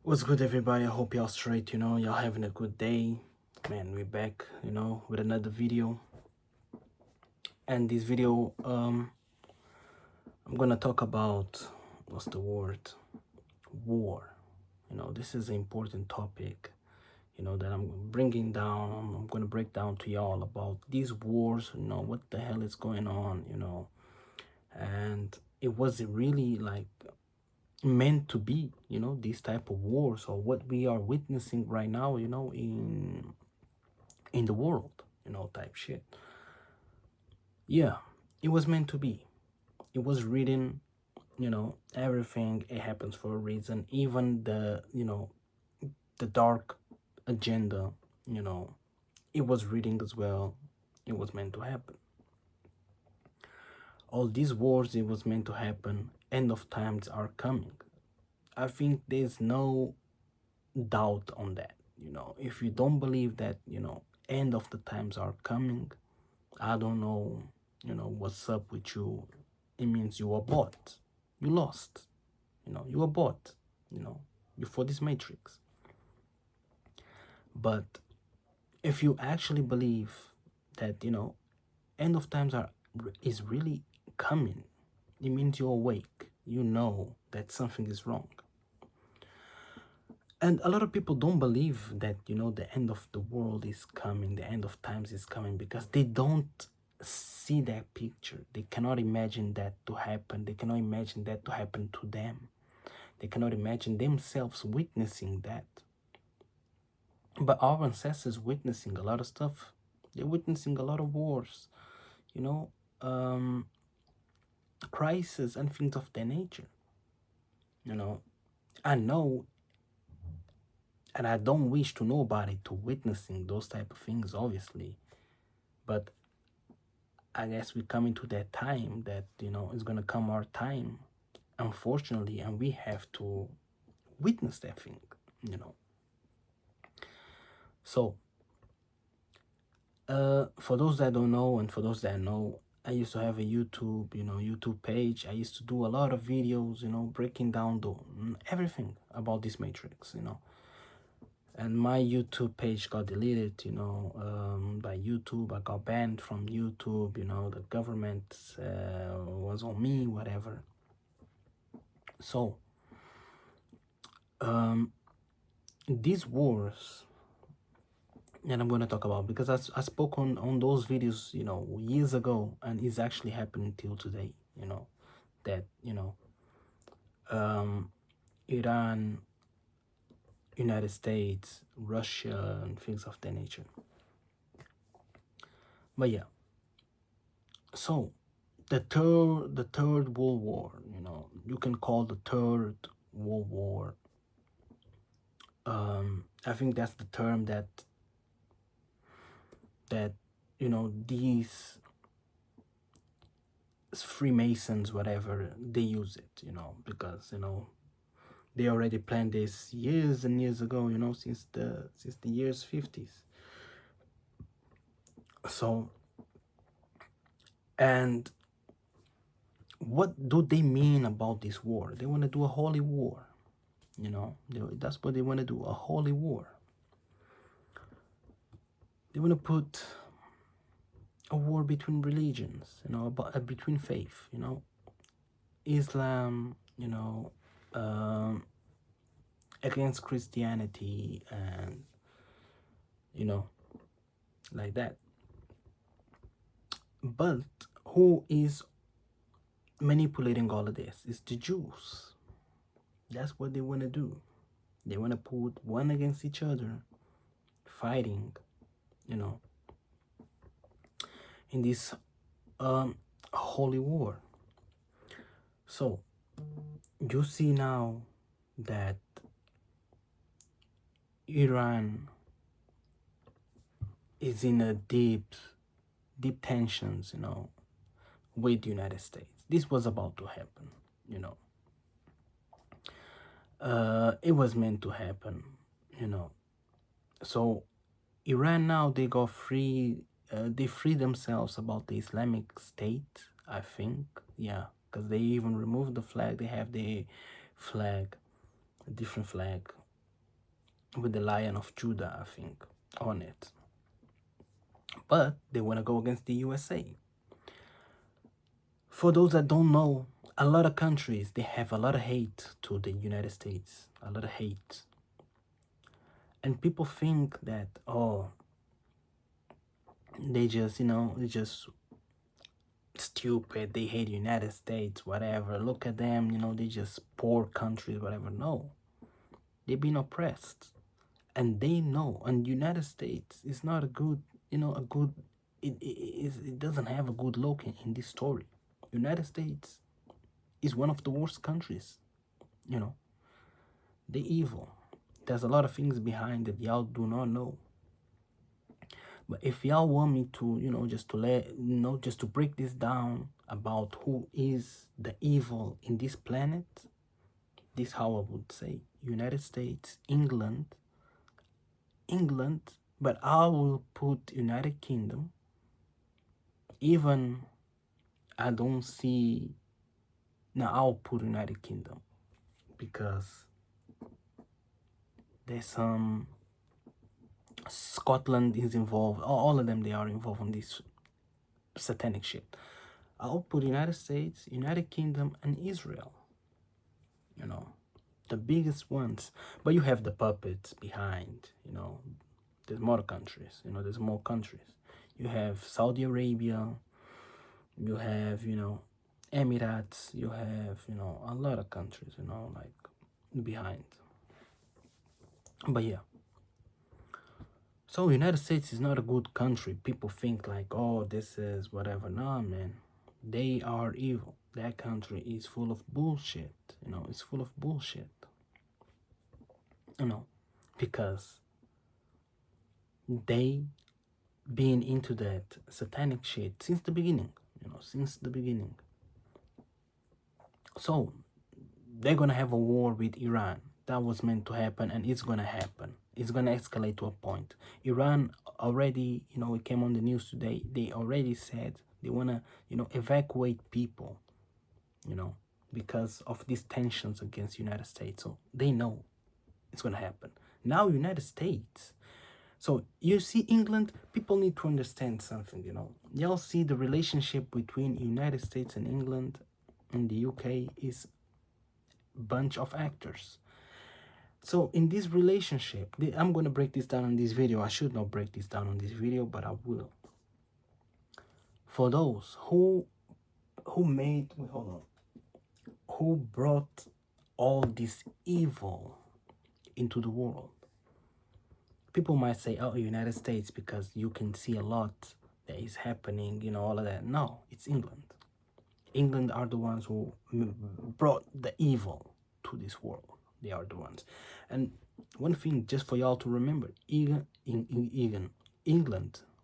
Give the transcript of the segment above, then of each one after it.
What's good, everybody? I hope y'all straight, y'all having a good day. Man, we're back, with another video. And this video, I'm gonna talk about, what's the word? War. This is an important topic, that I'm bringing down. I'm gonna break down to y'all about these wars, what the hell is going on, and it was really like meant to be, these type of wars, or what we are witnessing right now, in the world, type shit. Yeah, it was meant to be. It was written, everything, it happens for a reason. Even the dark agenda, you know, it was written as well. It was meant to happen. All these wars, it was meant to happen. End of times are coming. I think there's no doubt on that. If you don't believe that, end of the times are coming, I don't know, what's up with you. It means you are bought. You lost. You are bought. You for this matrix. But if you actually believe that, end of times is really coming, it means you're awake. You know that something is wrong. And a lot of people don't believe that, the end of the world is coming, the end of times is coming, because they don't see that picture. They cannot imagine that to happen. They cannot imagine that to happen to them. They cannot imagine themselves witnessing that. But our ancestors witnessing a lot of stuff. They're witnessing a lot of wars, crisis and things of that nature. I know, and I don't wish to nobody to witnessing those type of things, obviously. But I guess we're coming to that time that, it's going to come our time, unfortunately, and we have to witness that thing, So, for those that don't know, and for those that know, I used to have a YouTube page. I used to do a lot of videos, breaking down everything about this matrix, And my YouTube page got deleted, by YouTube. I got banned from YouTube, the government was on me, whatever. So, these wars that I'm going to talk about, because I spoke on those videos, years ago, and it's actually happening till today, that, Iran, United States, Russia, and things of that nature. But yeah, so the third World War, you can call the third World War. I think that's the term that these Freemasons, whatever, they use it, because they already planned this years and years ago, since the years 50s. So, and what do they mean about this war? They want to do a holy war, that's what they want to do, a holy war. They want to put a war between religions, between faith, Islam, against Christianity, and like that. But who is manipulating all of this? It's the Jews. That's what they want to do. They want to put one against each other, fighting, in this holy war. So you see now that Iran is in a deep tensions, with the United States. This was about to happen, it was meant to happen, So Iran now, they got free, they free themselves about the Islamic State, I think. Yeah, because they even removed the flag. They have the flag, a different flag, with the Lion of Judah, I think, on it. But they want to go against the USA. For those that don't know, a lot of countries, they have a lot of hate to the United States, a lot of hate. And people think that, oh, they just, they just stupid, they hate the United States, whatever. Look at them, they just poor countries, whatever. No, they've been oppressed. And they know, and the United States is not a good, it doesn't have a good look in this story. United States is one of the worst countries, you know, the evil. There's a lot of things behind that y'all do not know. But if y'all want me to, just to just to break this down about who is the evil in this planet, this how I would say. United States, England, but I will put United Kingdom. Even I don't see, now I'll put United Kingdom because there's some, Scotland is involved, all of them, they are involved in this satanic shit. I'll put United States, United Kingdom, and Israel, the biggest ones. But you have the puppets behind, there's more countries, there's more countries. You have Saudi Arabia, you have, Emirates, you have, a lot of countries, like behind. But yeah. So United States is not a good country. People think like, oh, this is whatever. Nah, man. They are evil. That country is full of bullshit. It's full of bullshit. Because they been into that satanic shit since the beginning. Since the beginning. So they're gonna have a war with Iran. That was meant to happen, and it's gonna happen. It's gonna escalate to a point. Iran already, it came on the news today. They already said they wanna, evacuate people, because of these tensions against the United States. So they know it's gonna happen. Now, United States. So you see, England, people need to understand something, Y'all see the relationship between United States and England and the UK is bunch of actors. So in this relationship, I'm going to break this down in this video. I should not break this down on this video, but I will. For those who brought all this evil into the world. People might say, oh, United States, because you can see a lot that is happening, all of that. No, it's England. England are the ones who brought the evil to this world. They are the ones. And one thing just for y'all to remember, England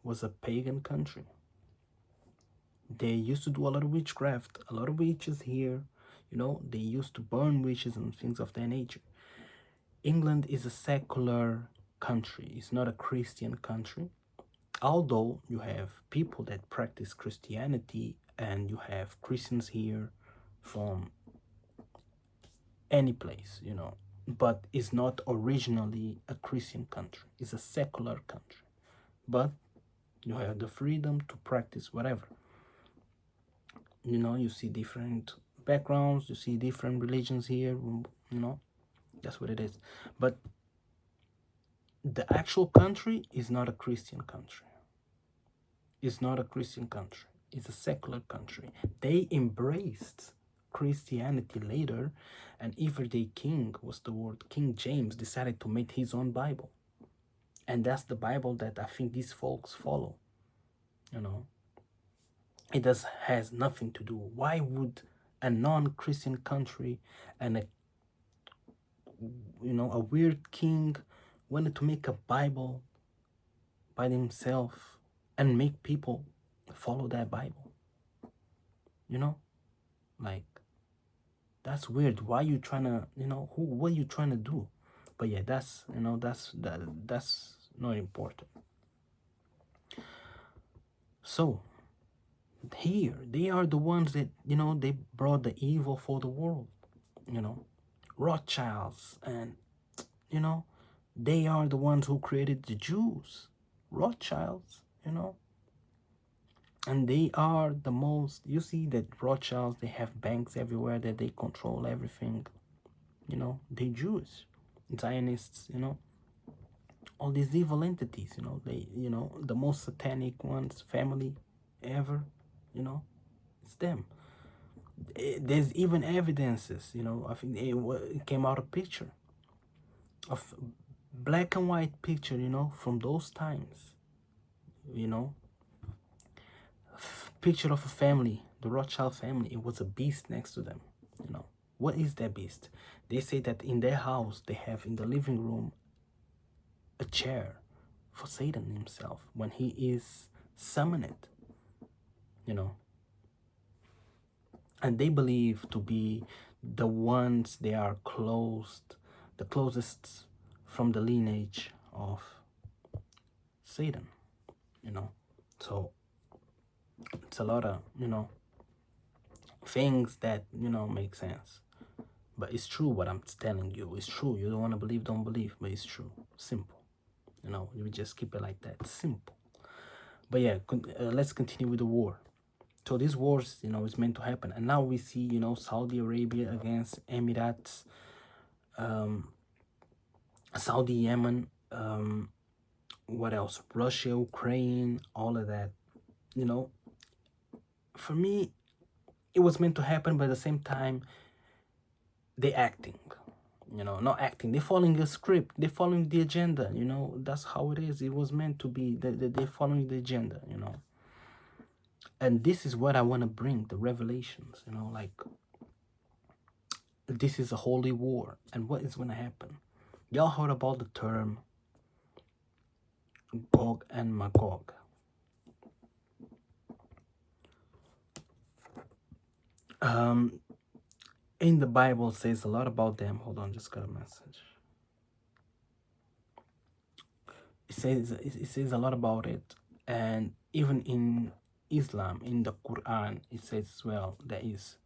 was a pagan country. They used to do a lot of witchcraft, a lot of witches here. They used to burn witches and things of that nature. England is a secular country. It's not a Christian country. Although you have people that practice Christianity and you have Christians here from any place, but it's not originally a Christian country. It's a secular country. But you have the freedom to practice whatever. You see different backgrounds, you see different religions here, that's what it is. But the actual country is not a Christian country. It's not a Christian country. It's a secular country. They embraced Christianity later, and even their king, was the word, King James, decided to make his own Bible. And that's the Bible that I think these folks follow. It has nothing to do. Why would a non-Christian country and a weird king wanted to make a Bible by themselves and make people follow that Bible? Like, that's weird. Why you trying to, what are you trying to do? But yeah, that's not important. So here, they are the ones that, they brought the evil for the world, Rothschilds and, They are the ones who created the Jews, Rothschilds, you know. And they are the most, you see that Rothschilds, they have banks everywhere, that they control everything, you know. They Jews, Zionists, you know, all these evil entities, you know, they, you know, the most satanic ones, family ever, you know, it's them. There's even evidences, you know, I think it came out a picture of black and white picture, you know, from those times, you know, picture of a family, the Rothschild family. It was a beast next to them, you know. What is that beast? They say that in their house they have in the living room a chair for Satan himself when he is summoned, you know. And they believe to be the ones they are closed, the closest from the lineage of Satan, you know. So it's a lot of, you know, things that, you know, make sense. But it's true what I'm telling you. It's true. You don't want to believe, don't believe, but it's true. Simple. You know, we just keep it like that. Simple. But yeah, let's continue with the war. So this wars, you know, is meant to happen. And now we see, you know, Saudi Arabia against Emirates, Saudi, Yemen, what else? Russia, Ukraine, all of that. You know, for me, it was meant to happen, but at the same time, they acting. You know, not acting. They're following a script. They're following the agenda. You know, that's how it is. It was meant to be. They're following the agenda. You know, and this is what I want to bring, the revelations. You know, like this is a holy war, and what is going to happen? Y'all heard about the term Gog and Magog. In the Bible says a lot about them. Hold on, just got a message. It says a lot about it, and even in Islam, in the Quran, it says as well there is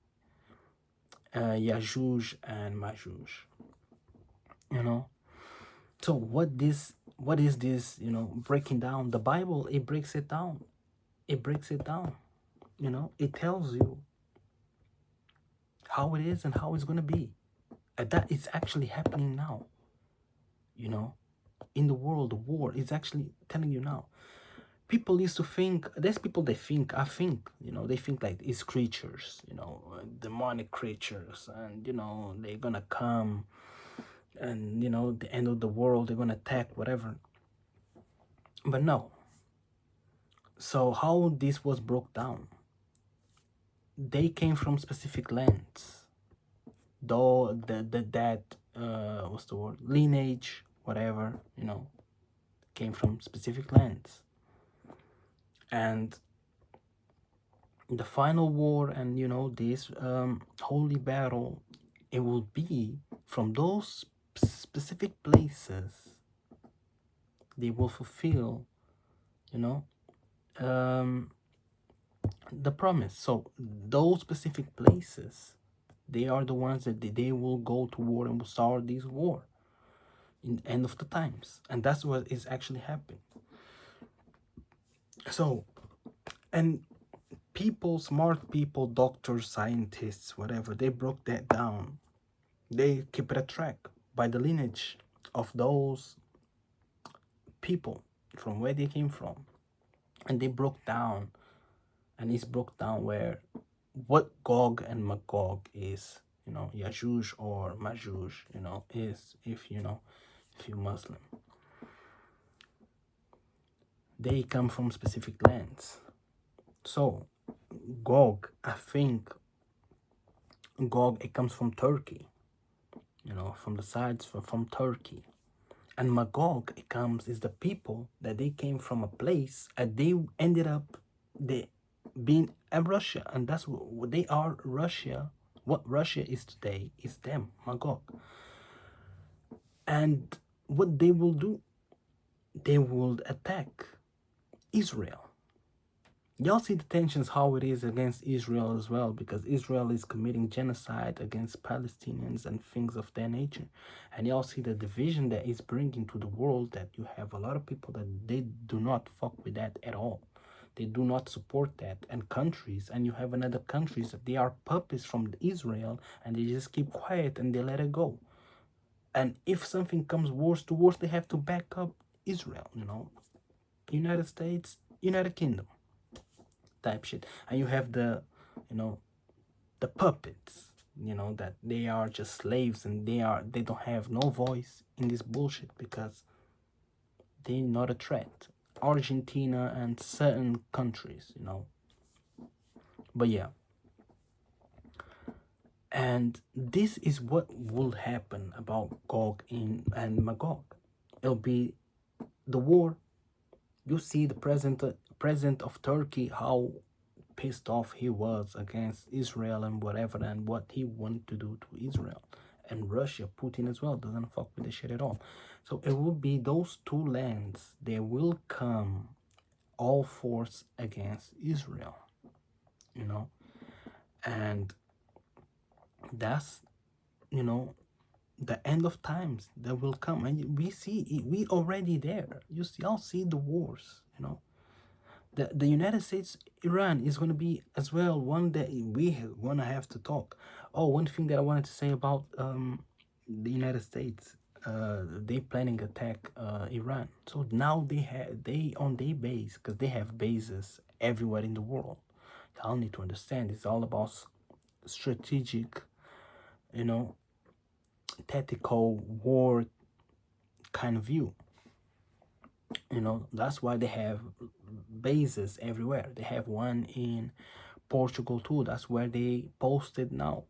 Yajuj and Majuj. You know, so what is this? You know, breaking down the Bible. It breaks it down. It breaks it down. You know, it tells you how it is and how it's gonna be. And that is actually happening now. You know, in the world, the war is actually telling you now. People used to think, there's people they think, I think, you know, they think like it's creatures, you know, demonic creatures, and, you know, they're gonna come and, you know, the end of the world, they're gonna attack, whatever. But no. So how this was broke down? They came from specific lands. Though that what's the word? Lineage, whatever, you know, came from specific lands. And the final war and, you know, this holy battle, it will be from those specific places. They will fulfill, you know, the promise. So those specific places, they are the ones that they will go to war and will start this war in the end of the times. And that's what is actually happening. So, and people, smart people, doctors, scientists, whatever, they broke that down. They keep it a track by the lineage of those people from where they came from. And they broke down, and it's broke down where what Gog and Magog is, you know, Yajuj or Majuj, you know, is, if you know, if you're Muslim. They come from specific lands. So Gog, I think Gog, it comes from Turkey, you know, from the sides from Turkey. And Magog, it comes, is the people that they came from a place and they ended up they being in Russia. And that's what they are, Russia. What Russia is today is them, Magog. And what they will do, they will attack Israel. Y'all see the tensions how it is against Israel as well, because Israel is committing genocide against Palestinians and things of that nature. And y'all see the division that is bringing to the world, that you have a lot of people that they do not fuck with that at all. They do not support that. And countries, and you have another countries that they are puppets from Israel, and they just keep quiet and they let it go. And if something comes worse to worse, they have to back up Israel, United States, United Kingdom type shit. And you have you know, the puppets, that they are just slaves, and they don't have no voice in this bullshit because they're not a threat. Argentina and certain countries. But yeah, and this is what will happen about Gog and Magog. It'll be the war. You see the president of Turkey, how pissed off he was against Israel and whatever, and what he wanted to do to Israel. And Russia, Putin as well, doesn't fuck with the shit at all. So it will be those two lands. They will come all force against Israel, and that's, you know, the end of times that will come. And we see it, we already there. Y'all see the wars, the United States, Iran is going to be as well one that we want to have to talk. Oh, one thing that I wanted to say about the United States, they planning attack Iran. So now they on their base, because they have bases everywhere in the world. Y'all need to understand it's all about strategic, you know, tactical war kind of view. That's why they have bases everywhere. They have one in Portugal too. That's where they posted now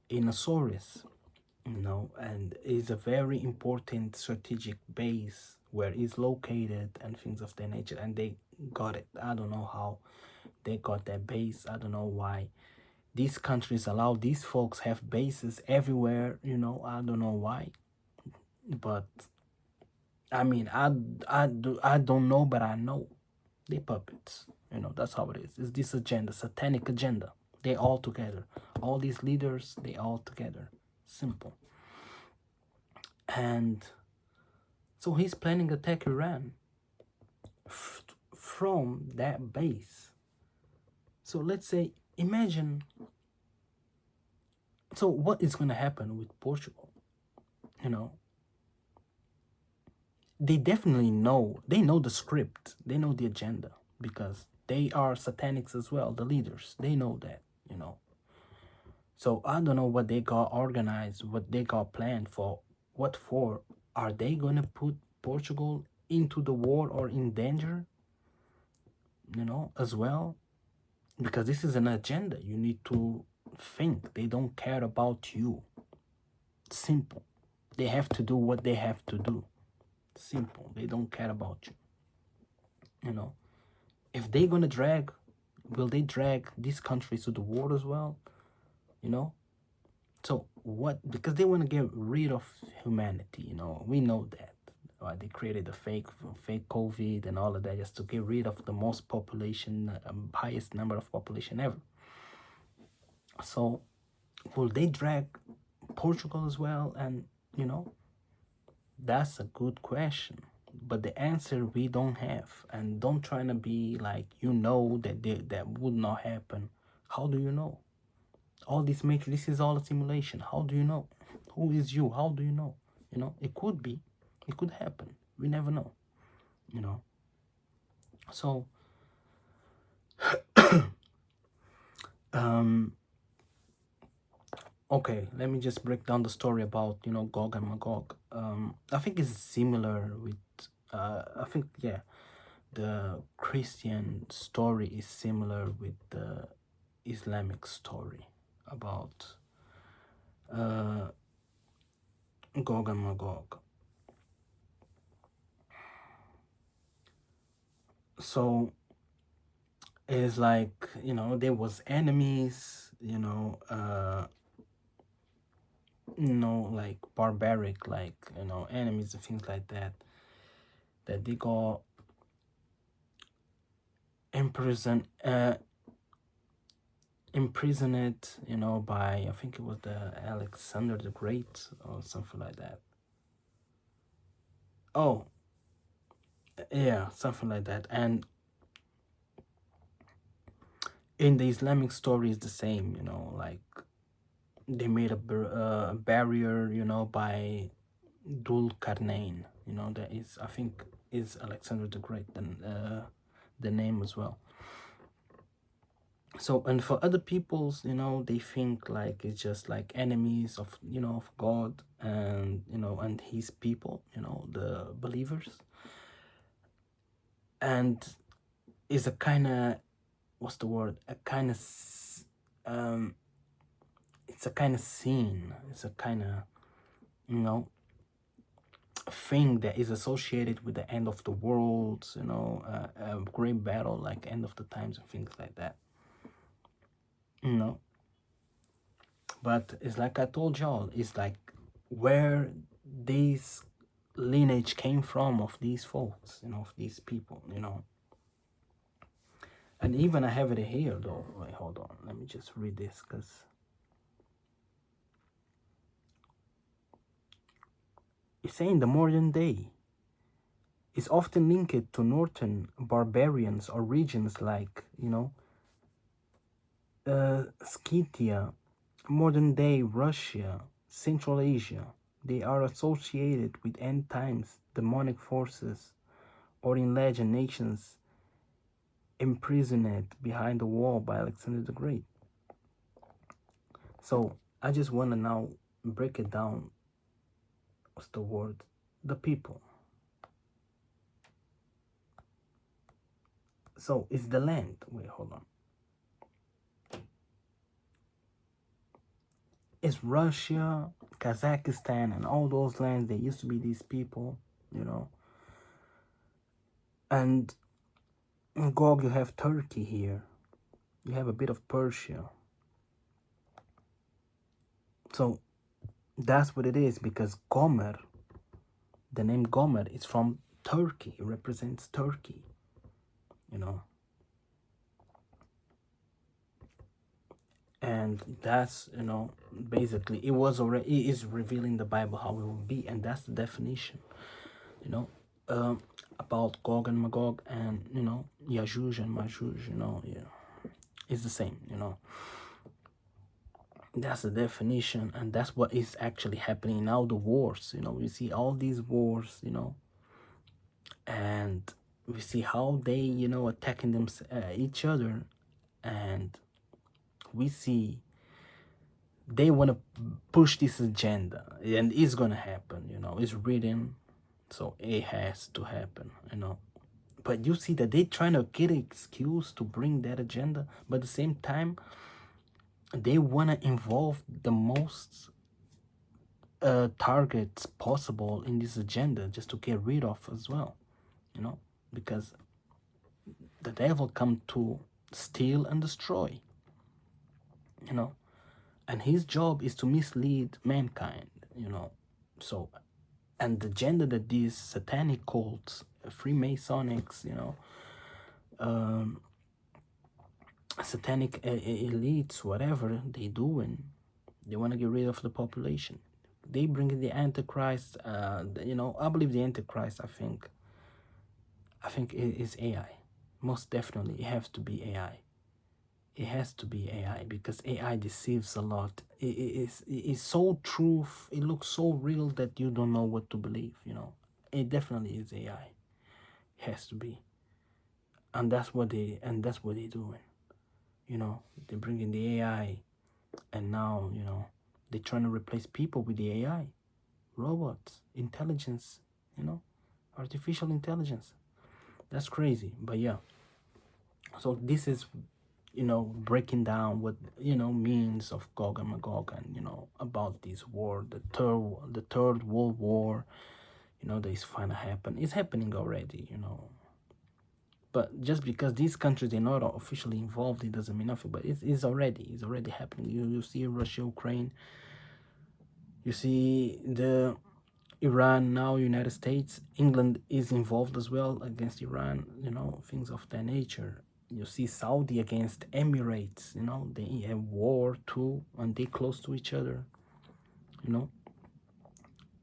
in Azores, and it's a very important strategic base where it's located and things of that nature. And they got it. I don't know how they got that base. I don't know why these countries allow these folks have bases everywhere. I don't know why, but I mean, I don't know, but I know they puppets. That's how it is. It's this agenda, satanic agenda. They all together. All these leaders, they all together. Simple. And so he's planning to attack Iran from that base. So let's say, imagine. So what is going to happen with Portugal? They definitely know. They know the script. They know the agenda, because they are satanics as well, the leaders. They know that. So I don't know what they got organized, what they got planned for. What for? Are they going to put Portugal into the war or in danger, as well? Because this is an agenda. You need to think. They don't care about you. Simple. They have to do what they have to do. Simple. They don't care about you. If they're going to drag, will they drag these countries to the war as well? So what? Because they want to get rid of humanity. We know that. Right? They created a fake COVID and all of that just to get rid of the most population, highest number of population ever. So will they drag Portugal as well? And that's a good question. But the answer we don't have. And don't try to be like, that would not happen. How do you know? All this matrix, this is all a simulation. How do you know? Who is you? How do you know? It could be. It could happen. We never know. So okay, let me just break down the story about Gog and Magog. I think it's similar with I think, yeah, the Christian story is similar with the Islamic story about Gog and Magog. So it's like, there was enemies, like barbaric, like, enemies and things like that, that they got imprison imprisoned, by, I think it was the Alexander the Great or something like that. Oh, yeah, something like that. And in the Islamic story is the same, like they made a barrier, by Dul Karnain, that is, I think, is Alexander the Great, and the name as well. So, and for other peoples, they think like it's just like enemies of, of God, and, and his people, the believers. And is a kind of, what's the word? A kind of, um, it's a kind of scene. It's a kind of, you know, thing that is associated with the end of the world, a great battle like end of the times and things like that. You know, but it's like I told y'all, it's like where this lineage came from of these folks, of these people, And even I have it here though. Wait, hold on. Let me just read this because it's saying the modern day is often linked to northern barbarians or regions like, Scythia, modern day Russia, Central Asia. They are associated with end times, demonic forces, or in legend nations imprisoned behind the wall by Alexander the Great. So I just want to now break it down. What's the word? The people. So it's the land. Wait, hold on. It's Russia, Kazakhstan, and all those lands. There used to be these people, And in Gog, you have Turkey here. You have a bit of Persia. So that's what it is, because Gomer, the name Gomer, is from Turkey. It represents Turkey, And that's, basically, it is revealing the Bible how it will be. And that's the definition, about Gog and Magog and, Yajuj and Majuj, yeah. It's the same, That's the definition, and that's what is actually happening now. The wars, we see all these wars, and we see how they, attacking them, each other, and we see they want to push this agenda, and it's gonna happen. It's written, so it has to happen. But you see that they trying to get an excuse to bring that agenda, but at the same time, they want to involve the most targets possible in this agenda just to get rid of as well, because the devil come to steal and destroy, and his job is to mislead mankind, So, and the agenda that these satanic cults, Freemasonics, satanic elites, whatever they doing, they want to get rid of the population. They bring in the Antichrist. I believe the Antichrist. I think it is AI. Most definitely, it has to be AI. It has to be AI because AI deceives a lot. It's so truth. It looks so real that you don't know what to believe. It definitely is AI. It has to be, and that's what they're doing. They bring in the AI, and now they're trying to replace people with the AI, robots, intelligence. Artificial intelligence. That's crazy, but yeah. So this is, breaking down what means of Gog and Magog, and about this war, the third World War, that is finna happen. It's happening already, But just because these countries they're not officially involved, it doesn't mean nothing. But it's already happening. You see Russia, Ukraine. You see the Iran now, United States, England is involved as well against Iran. Things of that nature. You see Saudi against Emirates, you know, they have war too, and they close to each other, you know.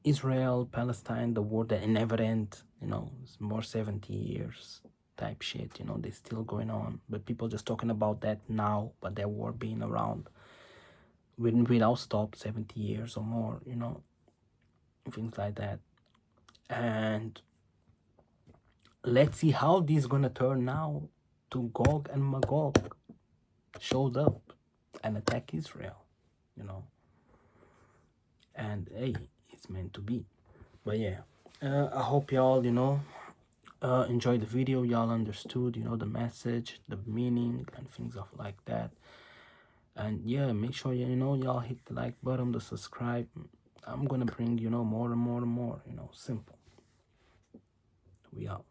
Israel, Palestine, the war that never end, you know, it's more 70 years type shit, you know, they're still going on. But people just talking about that now, but that war being around without stop 70 years or more, you know, things like that. And let's see how this is gonna turn now to Gog and Magog showed up and attack Israel, you know. And hey, it's meant to be. But yeah, I hope y'all, you know, enjoyed the video. Y'all understood, you know, the message, the meaning, and things of like that. And yeah, make sure you know y'all hit the like button, the subscribe. I'm gonna bring, you know, more and more and more, you know, simple. We out.